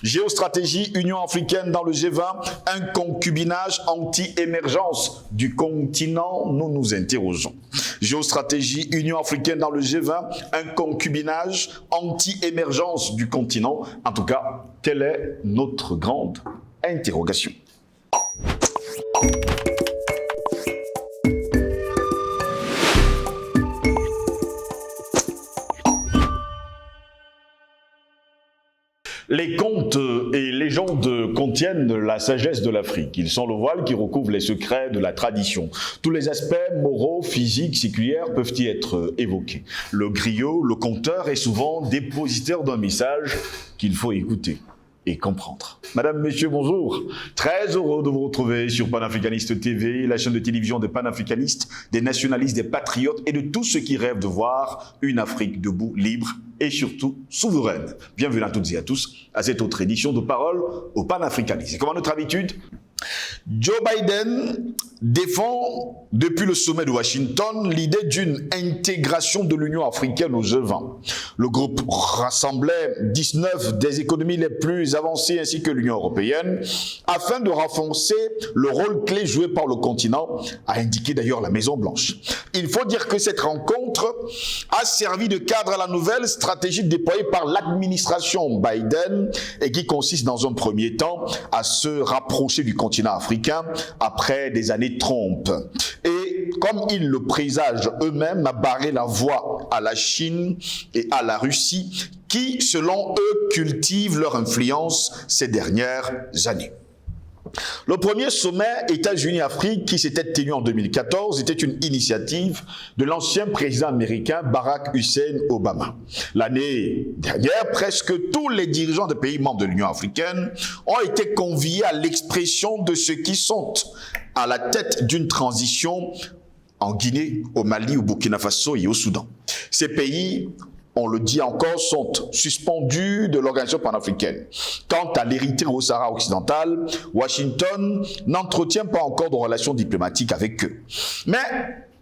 Géostratégie, Union africaine dans le G20, un concubinage anti-émergence du continent, nous nous interrogeons. Géostratégie, Union africaine dans le G20, un concubinage anti-émergence du continent. En tout cas, telle est notre grande interrogation. Les contes et légendes contiennent la sagesse de l'Afrique. Ils sont le voile qui recouvre les secrets de la tradition. Tous les aspects moraux, physiques, séculiers peuvent y être évoqués. Le griot, le conteur est souvent dépositaire d'un message qu'il faut écouter et comprendre. Madame, Messieurs, bonjour. Très heureux de vous retrouver sur Panafricaniste TV, la chaîne de télévision des panafricanistes, des nationalistes, des patriotes et de tous ceux qui rêvent de voir une Afrique debout, libre et surtout souveraine. Bienvenue à toutes et à tous à cette autre édition de Parole au panafricanisme. Et comme à notre habitude, Joe Biden défend depuis le sommet de Washington l'idée d'une intégration de l'Union africaine au G20. Le groupe rassemblait 19 des économies les plus avancées ainsi que l'Union européenne afin de renforcer le rôle clé joué par le continent, a indiqué d'ailleurs la Maison-Blanche. Il faut dire que cette rencontre a servi de cadre à la nouvelle stratégie déployée par l'administration Biden et qui consiste dans un premier temps à se rapprocher du continent africain après des années Trump. Et comme ils le présagent eux-mêmes, a barré la voie à la Chine et à la Russie qui, selon eux, cultivent leur influence ces dernières années. Le premier sommet États-Unis-Afrique qui s'était tenu en 2014 était une initiative de l'ancien président américain Barack Hussein Obama. L'année dernière, presque tous les dirigeants des pays membres de l'Union africaine ont été conviés à l'expression de ce qu'ils sont à la tête d'une transition en Guinée, au Mali, au Burkina Faso et au Soudan. Ces pays, on le dit encore, sont suspendus de l'organisation panafricaine. Quant à l'Érythrée au Sahara occidental, Washington n'entretient pas encore de relations diplomatiques avec eux. Mais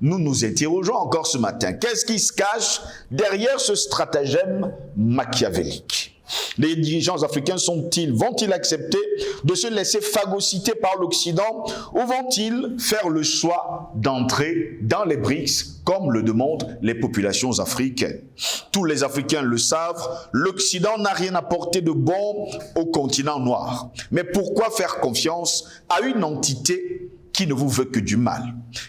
nous nous interrogeons encore ce matin. Qu'est-ce qui se cache derrière ce stratagème machiavélique ? Les dirigeants africains vont-ils accepter de se laisser phagocyter par l'Occident ou vont-ils faire le choix d'entrer dans les BRICS comme le demandent les populations africaines? Tous les Africains le savent, l'Occident n'a rien apporté de bon au continent noir. Mais pourquoi faire confiance à une entité qui ne vous veut que du mal?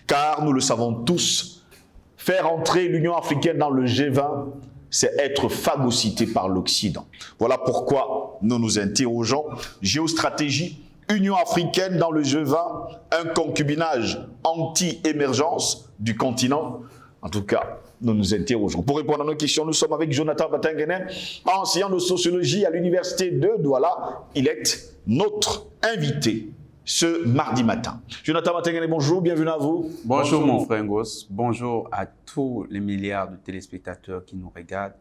Car nous le savons tous, faire entrer l'Union africaine dans le G20, c'est être phagocyté par l'Occident. Voilà pourquoi nous nous interrogeons. Géostratégie, Union africaine dans le G20, un concubinage anti-émergence du continent. En tout cas, nous nous interrogeons. Pour répondre à nos questions, nous sommes avec Jonathan Batangene, enseignant de sociologie à l'université de Douala. Il est notre invité ce mardi matin. Jonathan Batangene, bonjour, bienvenue à vous. Bonjour mon frère Ngos, bonjour à tous les milliards de téléspectateurs qui nous regardent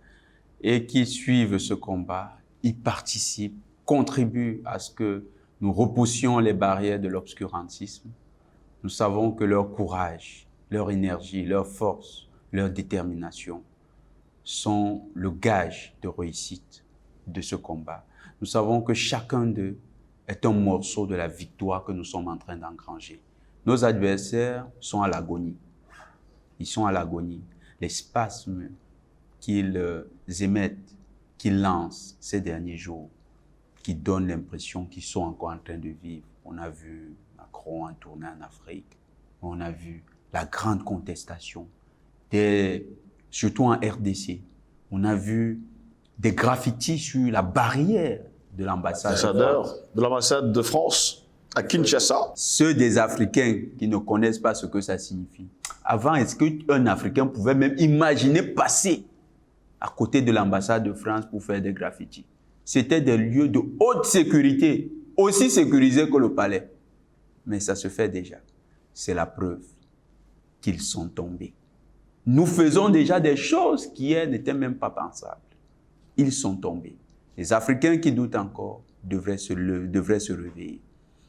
et qui suivent ce combat. Ils participent, contribuent à ce que nous repoussions les barrières de l'obscurantisme. Nous savons que leur courage, leur énergie, leur force, leur détermination sont le gage de réussite de ce combat. Nous savons que chacun d'eux est un morceau de la victoire que nous sommes en train d'engranger. Nos adversaires sont à l'agonie. Ils sont à l'agonie. Les spasmes qu'ils émettent, qu'ils lancent ces derniers jours, qui donnent l'impression qu'ils sont encore en train de vivre. On a vu Macron en tournée en Afrique. On a vu la grande contestation, surtout en RDC. On a vu des graffitis sur la barrière de l'ambassade de France à Kinshasa. Ceux des Africains qui ne connaissent pas ce que ça signifie. Avant, est-ce qu'un Africain pouvait même imaginer passer à côté de l'ambassade de France pour faire des graffitis? C'était des lieux de haute sécurité, aussi sécurisés que le palais. Mais ça se fait déjà. C'est la preuve qu'ils sont tombés. Nous faisons déjà des choses qui n'étaient même pas pensables. Ils sont tombés. Les Africains qui doutent encore devraient se réveiller.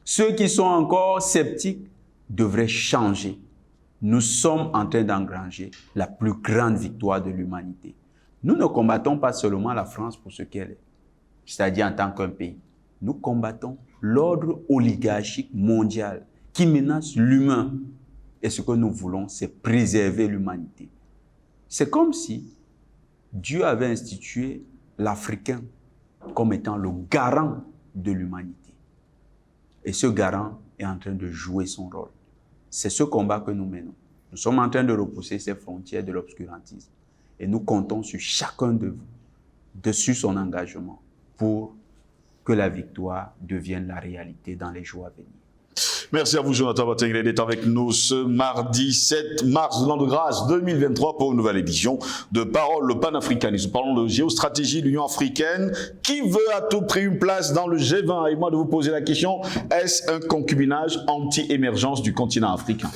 Ceux qui sont encore sceptiques devraient changer. Nous sommes en train d'engranger la plus grande victoire de l'humanité. Nous ne combattons pas seulement la France pour ce qu'elle est, c'est-à-dire en tant qu'un pays. nous combattons l'ordre oligarchique mondial qui menace l'humain. Et ce que nous voulons, c'est préserver l'humanité. C'est comme si Dieu avait institué l'Africain comme étant le garant de l'humanité. Et ce garant est en train de jouer son rôle. C'est ce combat que nous menons. Nous sommes en train de repousser ces frontières de l'obscurantisme. Et nous comptons sur chacun de vous, dessus son engagement, pour que la victoire devienne la réalité dans les jours à venir. Merci à vous, Jonathan Batengue, d'être avec nous ce mardi 7 mars de l'an de grâce 2023 pour une nouvelle édition de Parole le panafricanisme. Parlons de géostratégie de l'Union africaine. Qui veut à tout prix une place dans le G20? Et moi de vous poser la question, est-ce un concubinage anti-émergence du continent africain?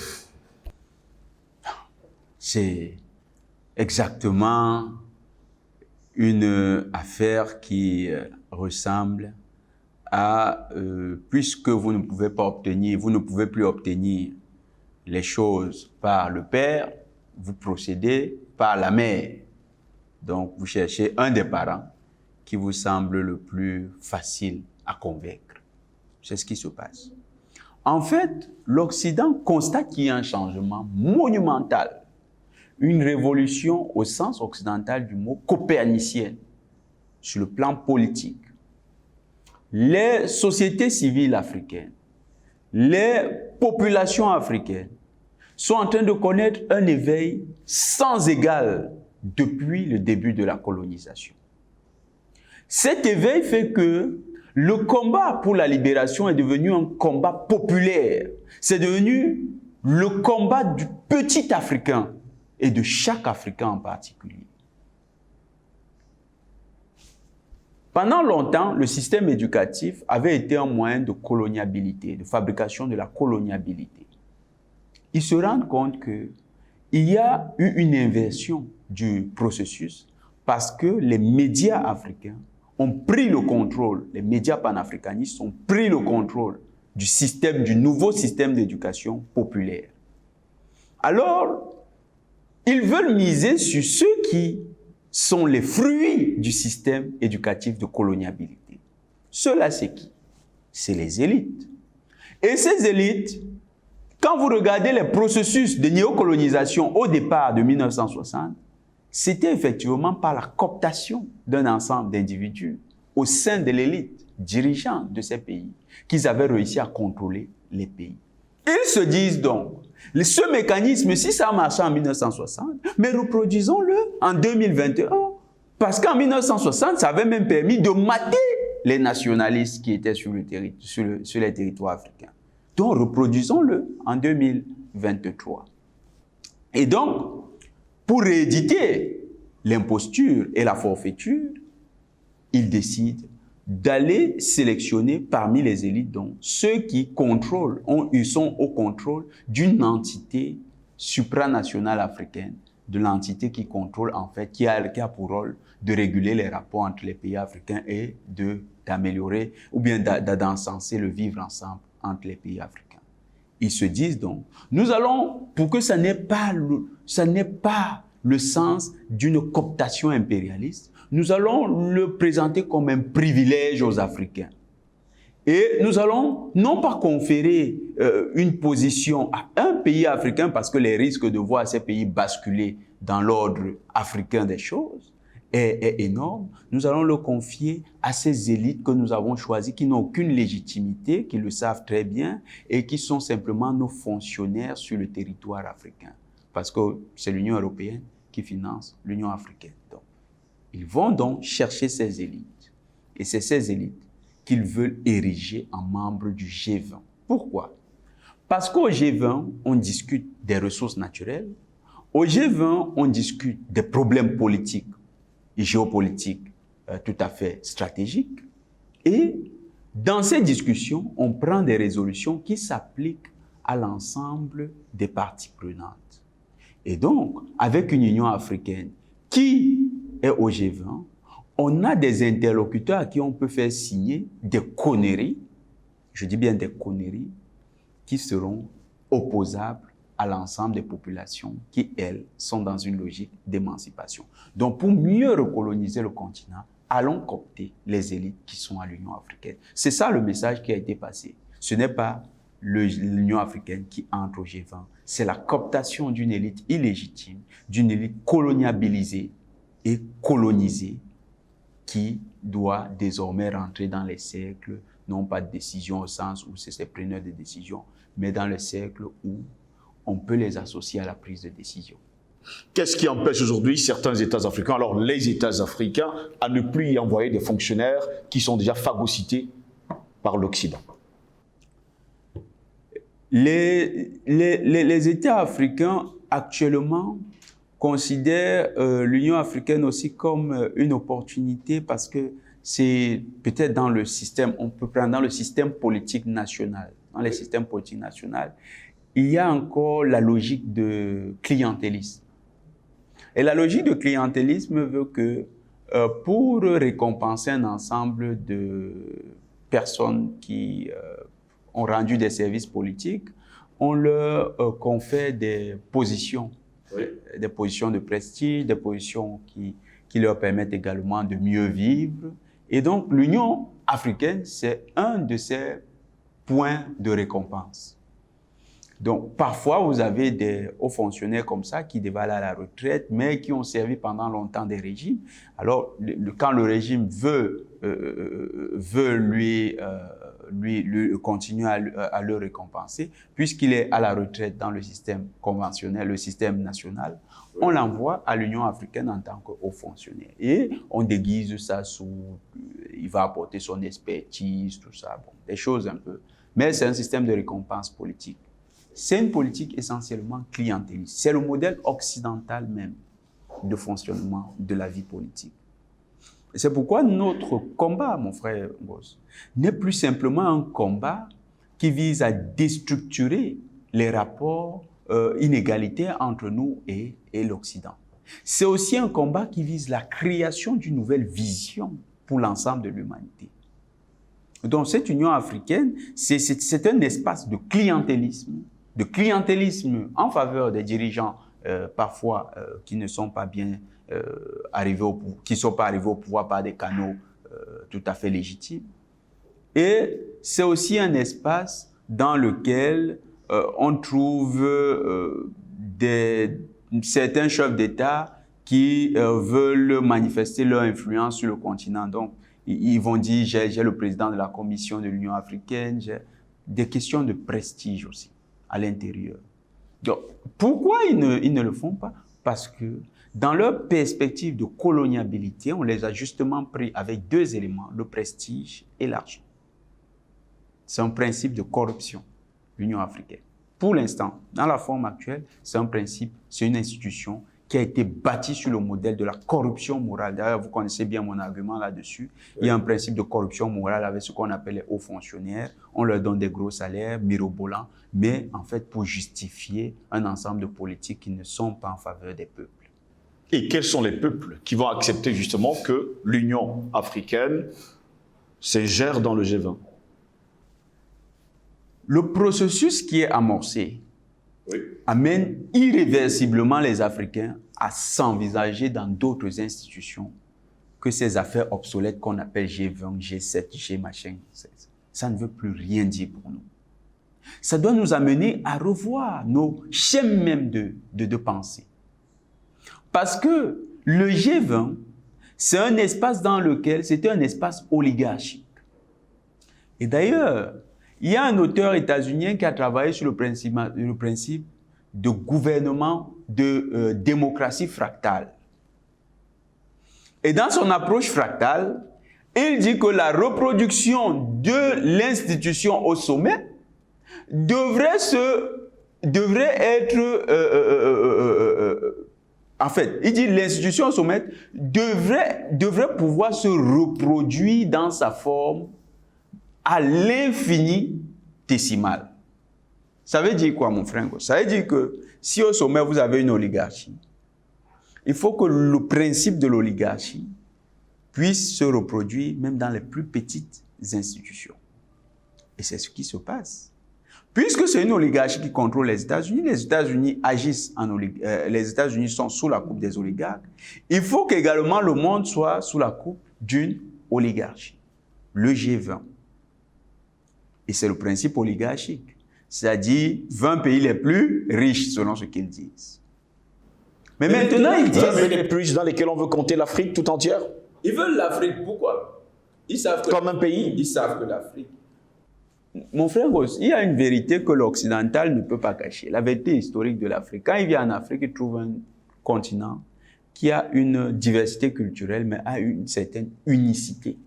C'est exactement une affaire qui ressemble à, puisque vous ne pouvez pas obtenir, vous ne pouvez plus obtenir les choses par le père, vous procédez par la mère. Donc, vous cherchez un des parents qui vous semble le plus facile à convaincre. C'est ce qui se passe. En fait, l'Occident constate qu'il y a un changement monumental, une révolution au sens occidental du mot copernicienne sur le plan politique. Les sociétés civiles africaines, les populations africaines sont en train de connaître un éveil sans égal depuis le début de la colonisation. Cet éveil fait que le combat pour la libération est devenu un combat populaire. C'est devenu le combat du petit Africain et de chaque Africain en particulier. Pendant longtemps, le système éducatif avait été un moyen de coloniabilité, de fabrication de la coloniabilité. Ils se rendent compte qu'il y a eu une inversion du processus parce que les médias africains ont pris le contrôle, les médias panafricanistes ont pris le contrôle du système, du nouveau système d'éducation populaire. Alors, ils veulent miser sur ceux qui sont les fruits du système éducatif de coloniabilité. Ceux-là, c'est qui? C'est les élites. Et ces élites, quand vous regardez les processus de néocolonisation au départ de 1960, c'était effectivement par la cooptation d'un ensemble d'individus au sein de l'élite dirigeante de ces pays qu'ils avaient réussi à contrôler les pays. Ils se disent donc, ce mécanisme, si ça a marché en 1960, mais reproduisons-le en 2021. Parce qu'en 1960, ça avait même permis de mater les nationalistes qui étaient sur les territoires africains. Donc, reproduisons-le en 2023. Et donc, pour rééditer l'imposture et la forfaiture, ils décident d'aller sélectionner parmi les élites, donc ceux qui contrôlent, ils sont au contrôle d'une entité supranationale africaine, de l'entité qui contrôle en fait, qui a pour rôle de réguler les rapports entre les pays africains et d'améliorer ou bien d'encenser le vivre ensemble entre les pays africains. Ils se disent donc, nous allons, pour que ça n'ait pas le sens d'une cooptation impérialiste, nous allons le présenter comme un privilège aux Africains. Et nous allons non pas conférer une position à un pays africain parce que les risques de voir ces pays basculer dans l'ordre africain des choses est énorme. Nous allons le confier à ces élites que nous avons choisies qui n'ont aucune légitimité, qui le savent très bien et qui sont simplement nos fonctionnaires sur le territoire africain. Parce que c'est l'Union européenne qui finance l'Union africaine. Donc, ils vont donc chercher ces élites. Et c'est ces élites qu'ils veulent ériger en membres du G20. Pourquoi? Parce qu'au G20, on discute des ressources naturelles. Au G20, on discute des problèmes politiques et géopolitiques tout à fait stratégiques. Et dans ces discussions, on prend des résolutions qui s'appliquent à l'ensemble des parties prenantes. Et donc, avec une Union africaine qui est au G20, on a des interlocuteurs à qui on peut faire signer des conneries, je dis bien des conneries, qui seront opposables à l'ensemble des populations qui, elles, sont dans une logique d'émancipation. Donc, pour mieux recoloniser le continent allons coopter les élites qui sont à l'Union africaine. C'est ça le message qui a été passé. Ce n'est pas l'Union africaine qui entre au G20, c'est la cooptation d'une élite illégitime, d'une élite colonialisée et colonisée qui doit désormais rentrer dans les cercles, non pas de décision au sens où c'est ces preneurs de décision, mais dans le cercle où on peut les associer à la prise de décision. Qu'est-ce qui empêche aujourd'hui certains États africains, alors les États africains, à ne plus y envoyer des fonctionnaires qui sont déjà phagocytés par l'Occident? Les États africains actuellement considèrent l'Union africaine aussi comme une opportunité parce que c'est peut-être dans le système, on peut prendre dans le système politique national. Dans les systèmes politiques nationaux, il y a encore la logique de clientélisme. Et la logique de clientélisme veut que pour récompenser un ensemble de personnes qui ont rendu des services politiques, on leur confère des positions. Oui. Des positions de prestige, des positions qui leur permettent également de mieux vivre. Et donc, l'Union africaine, c'est un de ces points de récompense. Donc, parfois, vous avez des hauts fonctionnaires comme ça qui devaient aller à la retraite, mais qui ont servi pendant longtemps des régimes. Alors, quand le régime veut lui continuer à le récompenser, puisqu'il est à la retraite dans le système conventionnel, le système national, on l'envoie à l'Union africaine en tant que haut fonctionnaire. Et on déguise ça sous... il va apporter son expertise, tout ça, bon, des choses un peu. Mais c'est un système de récompense politique. C'est une politique essentiellement clientéliste. C'est le modèle occidental même de fonctionnement de la vie politique. C'est pourquoi notre combat, mon frère Boss, n'est plus simplement un combat qui vise à déstructurer les rapports inégalitaires entre nous et l'Occident. C'est aussi un combat qui vise la création d'une nouvelle vision pour l'ensemble de l'humanité. Donc cette Union africaine, c'est un espace de clientélisme en faveur des dirigeants parfois qui ne sont pas bien qui ne sont pas arrivés au pouvoir par des canaux tout à fait légitimes. Et c'est aussi un espace dans lequel on trouve certains chefs d'État qui veulent manifester leur influence sur le continent. Donc, ils vont dire, j'ai le président de la Commission de l'Union africaine, j'ai des questions de prestige aussi à l'intérieur. Donc, pourquoi ils ne le font pas? Parce que dans leur perspective de colonialité, on les a justement pris avec deux éléments, le prestige et l'argent. C'est un principe de corruption, l'Union africaine. Pour l'instant, dans la forme actuelle, c'est un principe, c'est une institution qui a été bâtie sur le modèle de la corruption morale. D'ailleurs, vous connaissez bien mon argument là-dessus. Oui. Il y a un principe de corruption morale avec ce qu'on appelle les hauts fonctionnaires. On leur donne des gros salaires, mirobolants, mais en fait pour justifier un ensemble de politiques qui ne sont pas en faveur des peuples. Et quels sont les peuples qui vont accepter justement que l'Union africaine s'ingère dans le G20? Le processus qui est amorcé amène irréversiblement les Africains à s'envisager dans d'autres institutions que ces affaires obsolètes qu'on appelle G20, G7, G machin. Ça ne veut plus rien dire pour nous. Ça doit nous amener à revoir nos schèmes même de pensée. Parce que le G20, c'est un espace dans lequel c'était un espace oligarchique. Et d'ailleurs, il y a un auteur états-unien qui a travaillé sur le principe de gouvernement de démocratie fractale. Et dans son approche fractale, il dit que la reproduction de l'institution au sommet devrait être... en fait, il dit que l'institution au sommet devrait pouvoir se reproduire dans sa forme à l'infini-décimal. Ça veut dire quoi, mon frère? Ça veut dire que si au sommet, vous avez une oligarchie, il faut que le principe de l'oligarchie puisse se reproduire même dans les plus petites institutions. Et c'est ce qui se passe. Puisque c'est une oligarchie qui contrôle les États-Unis agissent les États-Unis sont sous la coupe des oligarques, il faut qu'également le monde soit sous la coupe d'une oligarchie, le G20. Et c'est le principe oligarchique, c'est-à-dire 20 pays les plus riches selon ce qu'ils disent. Mais maintenant, ils disent... 20 pays les plus riches dans lesquels on veut compter l'Afrique tout entière? Ils veulent l'Afrique, pourquoi? Ils savent que... Comme un pays? Ils savent que l'Afrique... Mon frère Goss, il y a une vérité que l'occidental ne peut pas cacher, la vérité historique de l'Afrique. Quand il vient en Afrique, il trouve un continent qui a une diversité culturelle, mais a une certaine unicité.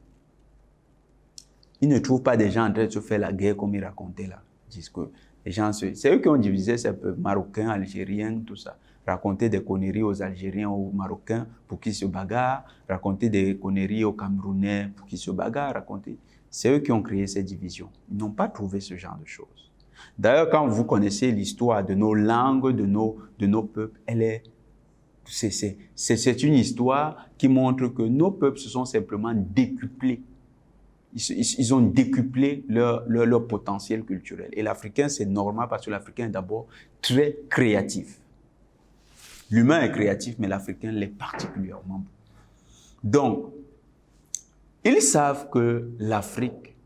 Il ne trouve pas des gens en train de se faire la guerre comme ils racontaient là. Ils disent que les gens, c'est eux qui ont divisé ces peuples, Marocains, Algériens, tout ça. Raconter des conneries aux Algériens, aux Marocains pour qu'ils se bagarrent, raconter des conneries aux Camerounais pour qu'ils se bagarrent, raconter. C'est eux qui ont créé ces divisions. Ils n'ont pas trouvé ce genre de choses. D'ailleurs, quand vous connaissez l'histoire de nos langues, de nos peuples, c'est une histoire qui montre que nos peuples se sont simplement décuplés. Ils ont décuplé leur potentiel culturel. Et l'Africain, c'est normal parce que l'Africain est d'abord très créatif. L'humain est créatif, mais l'Africain l'est particulièrement. Donc, ils savent que l'Afrique,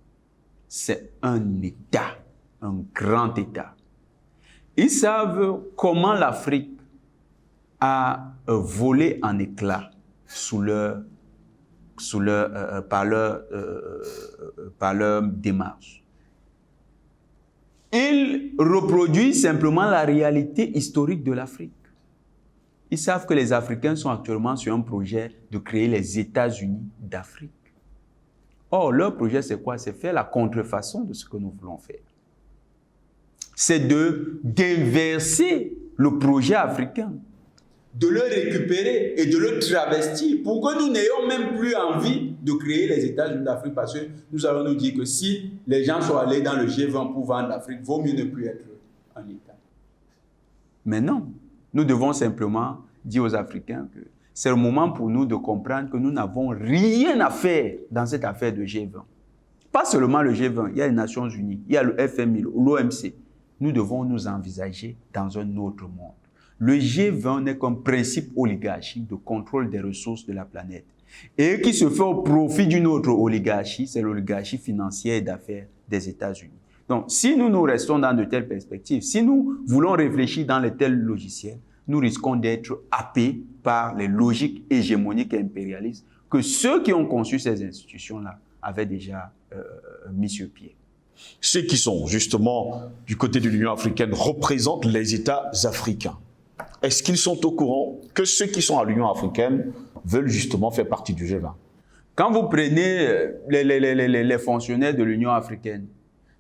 c'est un État, un grand État. Ils savent comment l'Afrique a volé en éclats par leur démarche. Ils reproduisent simplement la réalité historique de l'Afrique. Ils savent que les Africains sont actuellement sur un projet de créer les États-Unis d'Afrique. Or, leur projet, c'est quoi? C'est faire la contrefaçon de ce que nous voulons faire. C'est d'inverser le projet africain, de le récupérer et de le travestir pour que nous n'ayons même plus envie de créer les États-Unis d'Afrique parce que nous allons nous dire que si les gens sont allés dans le G20 pour vendre l'Afrique, vaut mieux ne plus être un État. Mais non, nous devons simplement dire aux Africains que c'est le moment pour nous de comprendre que nous n'avons rien à faire dans cette affaire de G20. Pas seulement le G20, il y a les Nations Unies, il y a le FMI, l'OMC. Nous devons nous envisager dans un autre monde. Le G20 n'est qu'un principe oligarchique de contrôle des ressources de la planète et qui se fait au profit d'une autre oligarchie, c'est l'oligarchie financière et d'affaires des États-Unis. Donc, si nous restons dans de telles perspectives, si nous voulons réfléchir dans de tels logiciels, nous risquons d'être happés par les logiques hégémoniques et impérialistes que ceux qui ont conçu ces institutions-là avaient déjà mis sur pied. Ceux qui sont justement du côté de l'Union africaine représentent les États africains. Est-ce qu'ils sont au courant que ceux qui sont à l'Union africaine veulent justement faire partie du G20? Quand vous prenez les fonctionnaires de l'Union africaine,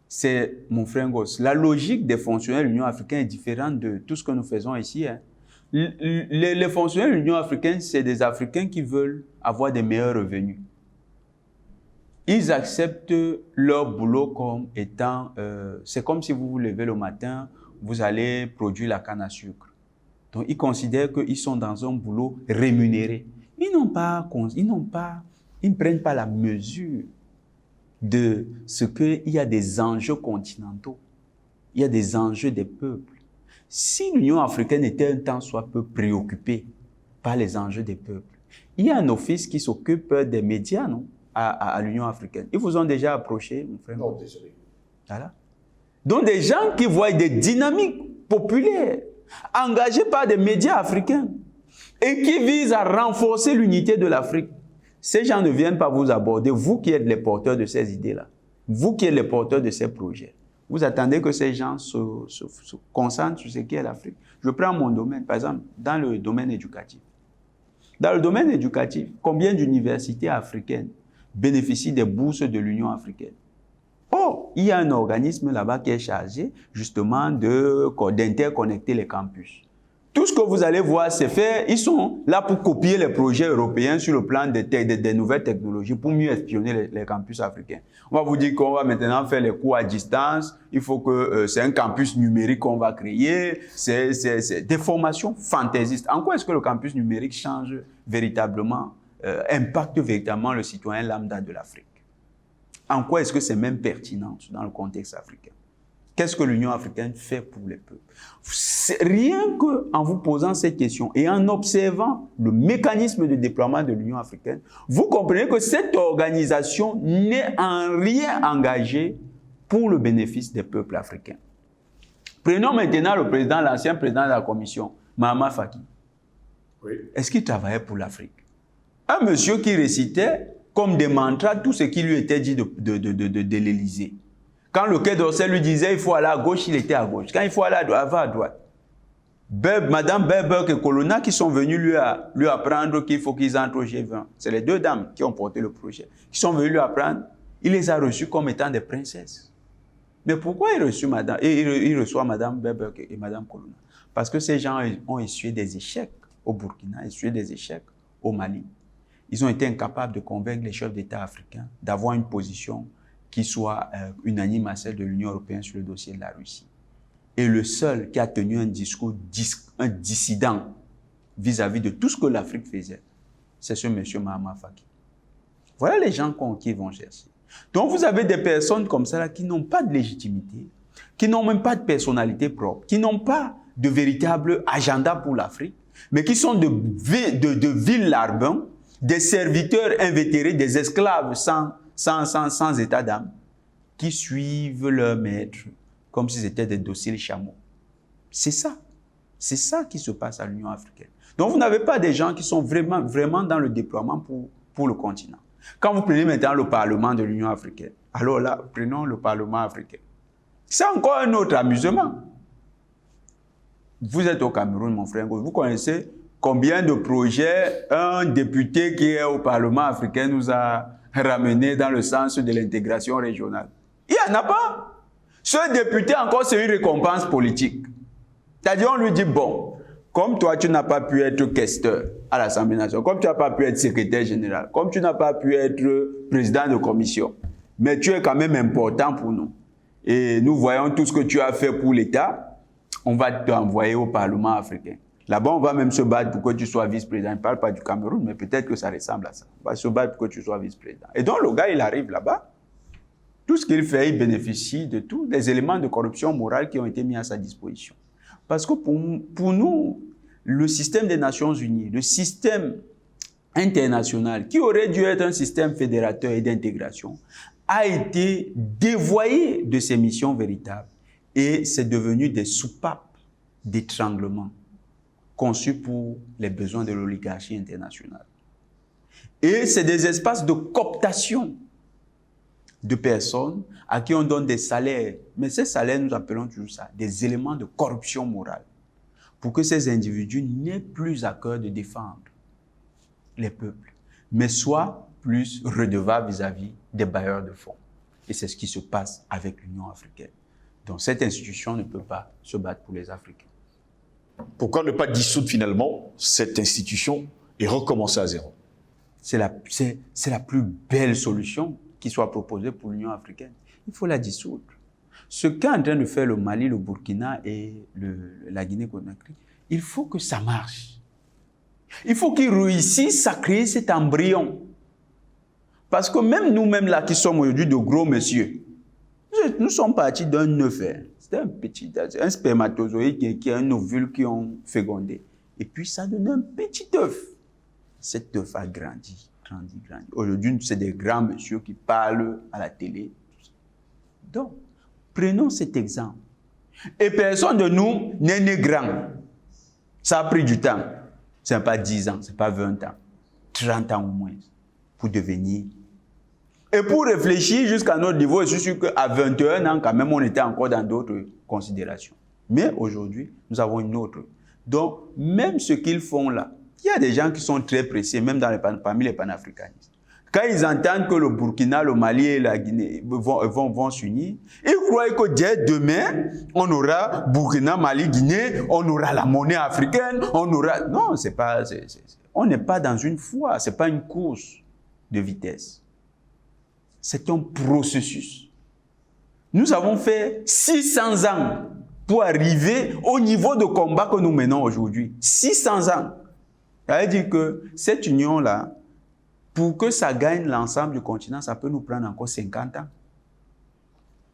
c'est, mon frère Goss, la logique des fonctionnaires de l'Union africaine est différente de tout ce que nous faisons ici. Hein. Les fonctionnaires de l'Union africaine, c'est des Africains qui veulent avoir des meilleurs revenus. Ils acceptent leur boulot comme étant... c'est comme si vous vous levez le matin, vous allez produire la canne à sucre. Donc, ils considèrent qu'ils sont dans un boulot rémunéré. Ils ne prennent pas la mesure de ce qu'il y a des enjeux continentaux. Il y a des enjeux des peuples. Si l'Union africaine était un tant soit peu préoccupée par les enjeux des peuples, il y a un office qui s'occupe des médias, non, à l'Union africaine. Ils vous ont déjà approché, mon frère? Non, désolé. Voilà. Donc, des gens qui voient des dynamiques populaires engagés par des médias africains et qui visent à renforcer l'unité de l'Afrique. Ces gens ne viennent pas vous aborder, vous qui êtes les porteurs de ces idées-là, vous qui êtes les porteurs de ces projets. Vous attendez que ces gens se concentrent sur ce qu'est l'Afrique. Je prends mon domaine, par exemple, dans le domaine éducatif. Dans le domaine éducatif, combien d'universités africaines bénéficient des bourses de l'Union africaine? Oh, il y a un organisme là-bas qui est chargé justement d'interconnecter les campus. Tout ce que vous allez voir, c'est faire, ils sont là pour copier les projets européens sur le plan des nouvelles technologies pour mieux espionner les campus africains. On va vous dire qu'on va maintenant faire les cours à distance, il faut que c'est un campus numérique qu'on va créer, c'est des formations fantaisistes. En quoi est-ce que le campus numérique change véritablement, impacte véritablement le citoyen lambda de l'Afrique? En quoi est-ce que c'est même pertinent dans le contexte africain? Qu'est-ce que l'Union africaine fait pour les peuples? Rien qu'en vous posant cette question et en observant le mécanisme de déploiement de l'Union africaine, vous comprenez que cette organisation n'est en rien engagée pour le bénéfice des peuples africains. Prenons maintenant le président, l'ancien président de la Commission, Mahama Faki. Oui. Est-ce qu'il travaillait pour l'Afrique? Un monsieur qui récitait comme des mantras tout ce qui lui était dit de l'Élysée. Quand le Quai d'Orsay lui disait il faut aller à gauche, il était à gauche. Quand il faut aller à droite, il va à droite. Madame Baerbock et Colonna qui sont venus lui apprendre qu'il faut qu'ils entrent au G20. C'est les deux dames qui ont porté le projet. Qui sont venus lui apprendre. Il les a reçus comme étant des princesses. Mais pourquoi il reçoit Madame Baerbock et Madame Colonna? Parce que ces gens ont essuyé des échecs au Burkina, essuyé des échecs au Mali. Ils ont été incapables de convaincre les chefs d'État africains d'avoir une position qui soit unanime à celle de l'Union européenne sur le dossier de la Russie. Et le seul qui a tenu un discours dissident vis-à-vis de tout ce que l'Afrique faisait, c'est ce monsieur Mahama Faki. Voilà les gens qui vont chercher. Donc vous avez des personnes comme ça là, qui n'ont pas de légitimité, qui n'ont même pas de personnalité propre, qui n'ont pas de véritable agenda pour l'Afrique, mais qui sont de vil larbins, des serviteurs invétérés, des esclaves sans état d'âme, qui suivent leur maître comme si c'était des dociles chameaux. C'est ça. C'est ça qui se passe à l'Union africaine. Donc vous n'avez pas des gens qui sont vraiment dans le déploiement pour le continent. Quand vous prenez maintenant le Parlement de l'Union africaine, alors là, prenons le Parlement africain. C'est encore un autre amusement. Vous êtes au Cameroun, mon frère, vous connaissez combien de projets un député qui est au Parlement africain nous a ramené dans le sens de l'intégration régionale? Il n'y en a pas. Ce député, encore, c'est une récompense politique. C'est-à-dire, on lui dit, bon, comme toi, tu n'as pas pu être questeur à l'Assemblée nationale, comme tu n'as pas pu être secrétaire général, comme tu n'as pas pu être président de commission, mais tu es quand même important pour nous. Et nous voyons tout ce que tu as fait pour l'État, on va t'envoyer au Parlement africain. Là-bas, on va même se battre pour que tu sois vice-président. Je ne parle pas du Cameroun, mais peut-être que ça ressemble à ça. On va se battre pour que tu sois vice-président. Et donc, le gars, il arrive là-bas. Tout ce qu'il fait, il bénéficie de tous les éléments de corruption morale qui ont été mis à sa disposition. Parce que pour nous, le système des Nations Unies, le système international, qui aurait dû être un système fédérateur et d'intégration, a été dévoyé de ses missions véritables. Et c'est devenu des soupapes d'étranglement conçus pour les besoins de l'oligarchie internationale. Et c'est des espaces de cooptation de personnes à qui on donne des salaires. Mais ces salaires, nous appelons toujours ça, des éléments de corruption morale. Pour que ces individus n'aient plus à cœur de défendre les peuples, mais soient plus redevables vis-à-vis des bailleurs de fonds. Et c'est ce qui se passe avec l'Union africaine. Donc cette institution ne peut pas se battre pour les Africains. Pourquoi ne pas dissoudre finalement cette institution et recommencer à zéro? C'est la plus belle solution qui soit proposée pour l'Union africaine. Il faut la dissoudre. Ce qu'est en train de faire le Mali, le Burkina et la Guinée-Conakry, il faut que ça marche. Il faut qu'ils réussissent à créer cet embryon. Parce que même nous-mêmes là qui sommes aujourd'hui de gros messieurs, nous sommes partis d'un œuf. C'était un spermatozoïde qui a un ovule qui ont fécondé. Et puis ça donne un petit œuf. Cet œuf a grandi. Aujourd'hui, c'est des grands messieurs qui parlent à la télé. Donc, prenons cet exemple. Et personne de nous n'est né grand. Ça a pris du temps. Ce n'est pas 10 ans, ce n'est pas 20 ans. 30 ans au moins, pour devenir. Et pour réfléchir jusqu'à notre niveau, je suis sûr qu'à 21 ans, quand même, on était encore dans d'autres considérations. Mais aujourd'hui, nous avons une autre. Donc, même ce qu'ils font là, il y a des gens qui sont très pressés, même parmi les panafricanistes. Quand ils entendent que le Burkina, le Mali et la Guinée vont s'unir, ils croient que dès demain, on aura Burkina, Mali, Guinée, on aura la monnaie africaine, on aura... Non, on n'est pas dans une foire, ce n'est pas une course de vitesse. C'est un processus. Nous avons fait 600 ans pour arriver au niveau de combat que nous menons aujourd'hui. 600 ans. Ça veut dire que cette union-là, pour que ça gagne l'ensemble du continent, ça peut nous prendre encore 50 ans.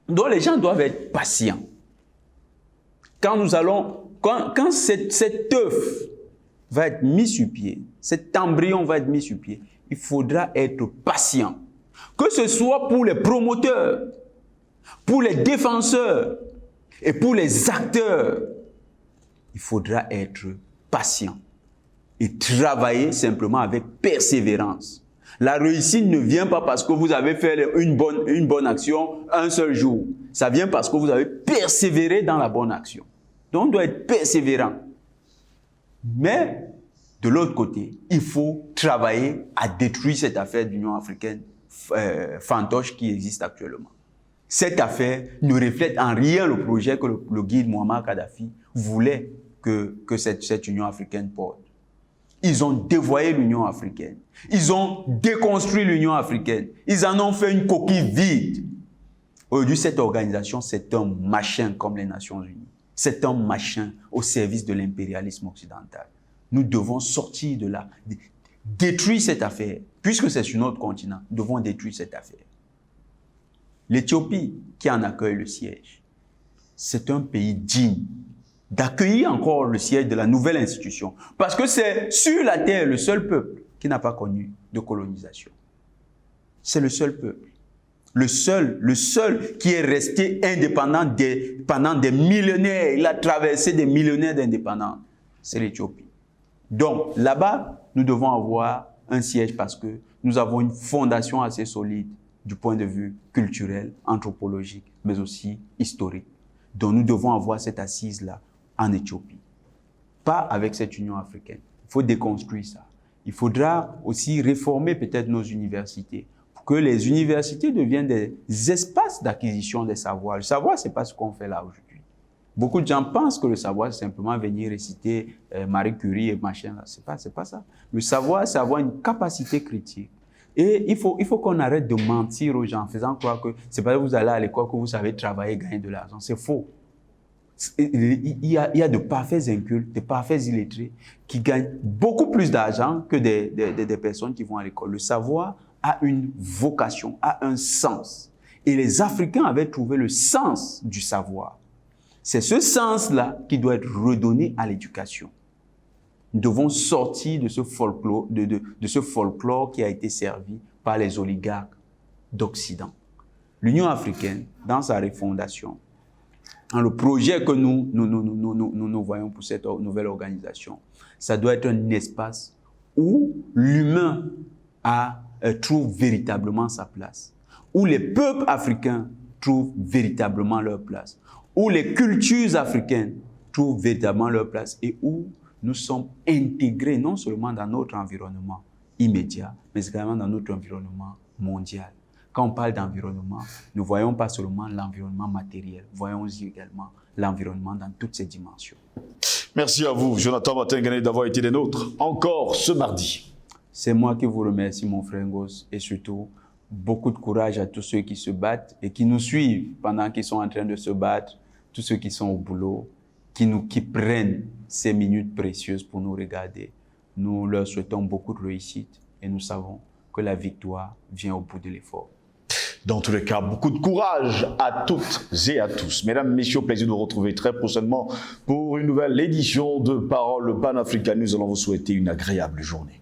Donc les gens doivent être patients. Quand cet œuf va être mis sur pied, cet embryon va être mis sur pied, il faudra être patient. Que ce soit pour les promoteurs, pour les défenseurs et pour les acteurs, il faudra être patient et travailler simplement avec persévérance. La réussite ne vient pas parce que vous avez fait une bonne action un seul jour. Ça vient parce que vous avez persévéré dans la bonne action. Donc, on doit être persévérant. Mais, de l'autre côté, il faut travailler à détruire cette affaire d'Union africaine fantoche qui existe actuellement. Cette affaire ne reflète en rien le projet que le guide Muammar Kadhafi voulait que cette Union africaine porte. Ils ont dévoyé l'Union africaine. Ils ont déconstruit l'Union africaine. Ils en ont fait une coquille vide. Aujourd'hui, cette organisation, c'est un machin comme les Nations Unies. C'est un machin au service de l'impérialisme occidental. Nous devons sortir de là, détruire cette affaire. Puisque c'est sur notre continent, nous devons détruire cette affaire. L'Éthiopie, qui en accueille le siège, c'est un pays digne d'accueillir encore le siège de la nouvelle institution. Parce que c'est sur la terre le seul peuple qui n'a pas connu de colonisation. C'est le seul peuple. Le seul qui est resté indépendant pendant des millénaires. Il a traversé des millénaires d'indépendance. C'est l'Éthiopie. Donc, là-bas, nous devons avoir un siège parce que nous avons une fondation assez solide du point de vue culturel, anthropologique, mais aussi historique. Donc, nous devons avoir cette assise-là en Éthiopie. Pas avec cette Union africaine. Il faut déconstruire ça. Il faudra aussi réformer peut-être nos universités pour que les universités deviennent des espaces d'acquisition des savoirs. Le savoir, c'est pas ce qu'on fait là aujourd'hui. Beaucoup de gens pensent que le savoir, c'est simplement venir réciter Marie Curie et machin. C'est pas ça. Le savoir, c'est avoir une capacité critique. Et il faut qu'on arrête de mentir aux gens en faisant croire que c'est parce que vous allez à l'école que vous savez travailler, gagner de l'argent. C'est faux. Il y a de parfaits incultes, de parfaits illettrés qui gagnent beaucoup plus d'argent que des personnes qui vont à l'école. Le savoir a une vocation, a un sens. Et les Africains avaient trouvé le sens du savoir. C'est ce sens-là qui doit être redonné à l'éducation. Nous devons sortir de ce folklore, de ce folklore qui a été servi par les oligarques d'Occident. L'Union africaine, dans sa refondation, dans le projet que nous voyons pour cette nouvelle organisation, ça doit être un espace où l'humain trouve véritablement sa place, où les peuples africains trouvent véritablement leur place, où les cultures africaines trouvent véritablement leur place et où nous sommes intégrés non seulement dans notre environnement immédiat, mais également dans notre environnement mondial. Quand on parle d'environnement, ne voyons pas seulement l'environnement matériel, voyons également l'environnement dans toutes ses dimensions. Merci à vous, Jonathan Batengane, d'avoir été des nôtres encore ce mardi. C'est moi qui vous remercie, mon frère Ngos, et surtout, beaucoup de courage à tous ceux qui se battent et qui nous suivent pendant qu'ils sont en train de se battre, tous ceux qui sont au boulot, qui prennent ces minutes précieuses pour nous regarder. Nous leur souhaitons beaucoup de réussite et nous savons que la victoire vient au bout de l'effort. Dans tous les cas, beaucoup de courage à toutes et à tous. Mesdames, messieurs, plaisir de vous retrouver très prochainement pour une nouvelle édition de Parole panafricaine. Nous allons vous souhaiter une agréable journée.